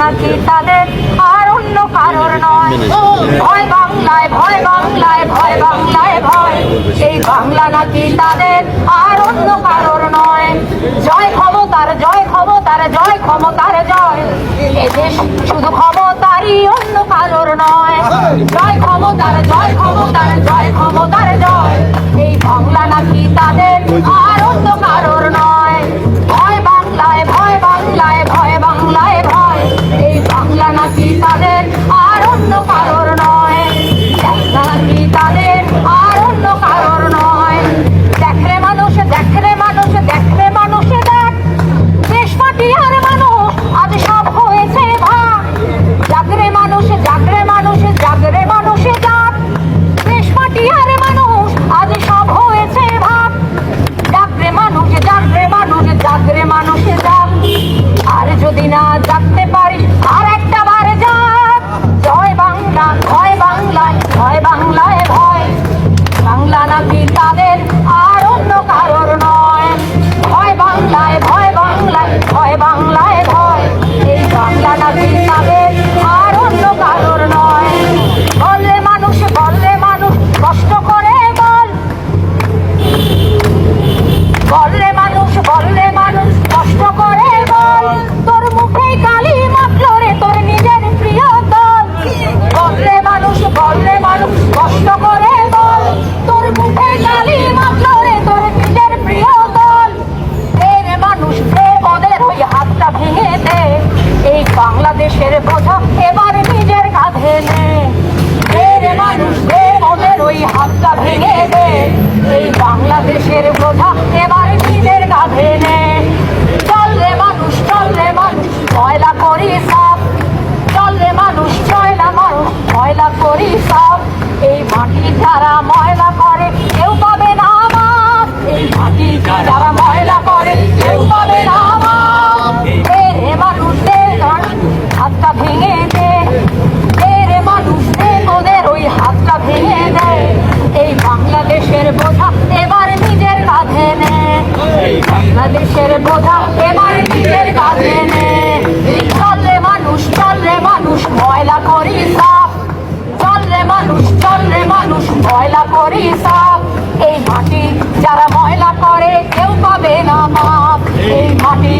নাকি তাদের আর অন্য কারোর নয়। ভয় বাংলায়, ভয় বাংলায়, ভয় বাংলায় ভয়, এই বাংলা নাকি তাদের আর অন্য কারোর নয়। জয় ক্ষমতার, জয় ক্ষমতার, জয় ক্ষমতার জয়, এদেশ শুধু ক্ষমতারই অন্য কারোর নয়। জয় ক্ষমতার, জয় ক্ষমতার, জয় ক্ষমতার জয়, এই বাংলা নাকি তাদের আর অন্য কারোর নয়। ভয় বাংলায়, ভয় বাংলায়, ভয় বাংলায় ভয়, এই বাংলা নাকি তাদের আর অন্য কারোর নয়। বাংলা নাকি তাদের আর অন্য কারোর নয়। দেখরে মানুষ, দেখরে মানুষ, দেখরে মানুষে দেখ, দেশ মাটি আর মানুষ আজ সব হয়েছে ভাগ। জাগরে মানুষ, জাগরে মানুষ, জাগরে মানুষে যাক, দেশ মাটি আর মানুষ আজ সব হয়েছে ভাগ। জাগরে মানুষ, জাগরে মানুষ, জাগরে মানুষে যাক, আর যদি না জাগতে পারিস আর একটা বার যাক। জয় বাংলা, ভয় বাংলায়, ভয় বাংলায় ভয়, বাংলা নাকি তাদের আর অন্য কারোর নয়। ভয় বাংলায়, ভয় বাংলায়, ভয় বাংলায় ভয়, এই বাংলা নাকি তাদের আর অন্য কারোর নয়। বললে মানুষ, বললে মানুষ কষ্ট করে বল, বললে মানুষ, বললে মানুষ কষ্ট করে বল, তোর মুখে কালি মাখলো রে তোর নিজের প্রিয় দল। বললে মানুষ, বললে মানুষ কষ্ট করে বল, তোর মুখে কালি মাখলো রে তোর নিজের প্রিয় দল। রে মানুষ দে ওদের ওই হাতটা ভেঙে দে, এই বাংলাদেশের বোঝা এবার নিজের কাঁধে নে। রে মানুষ দে ওদের ওই হাতটা ভেঙে দে, এই বাংলাদেশের বোঝা এবার নিজের কাঁধে নে। চল রে মানুষ, চল রে মানুষ ময়লা করি সাফ, চল রে মানুষ ময়লা মানুষ ময়লা করি সাফ, এই মাটি যারা ময়লা করে কেউ পাবে না মাপ। এই মাটি যারা ময়লা করে কেউ পাবে না মাপ। রে মানুষ দে হাতটা ভেঙে দে, রে মানুষ দে ওদের ওই হাতটা ভেঙে দে, এই বাংলাদেশের বোঝা এবার নিজের কাঁধে নে। বাংলাদেশের বোঝা এবার নিজের কাঁধে নে। চল রে মানুষ, চল রে মানুষ ময়লা করি সাফ, চল রে মানুষ, চল রে মানুষ ময়লা করি সাফ, এই মাটি যারা ময়লা করে কেউ পাবে না মাপ। এই মাটি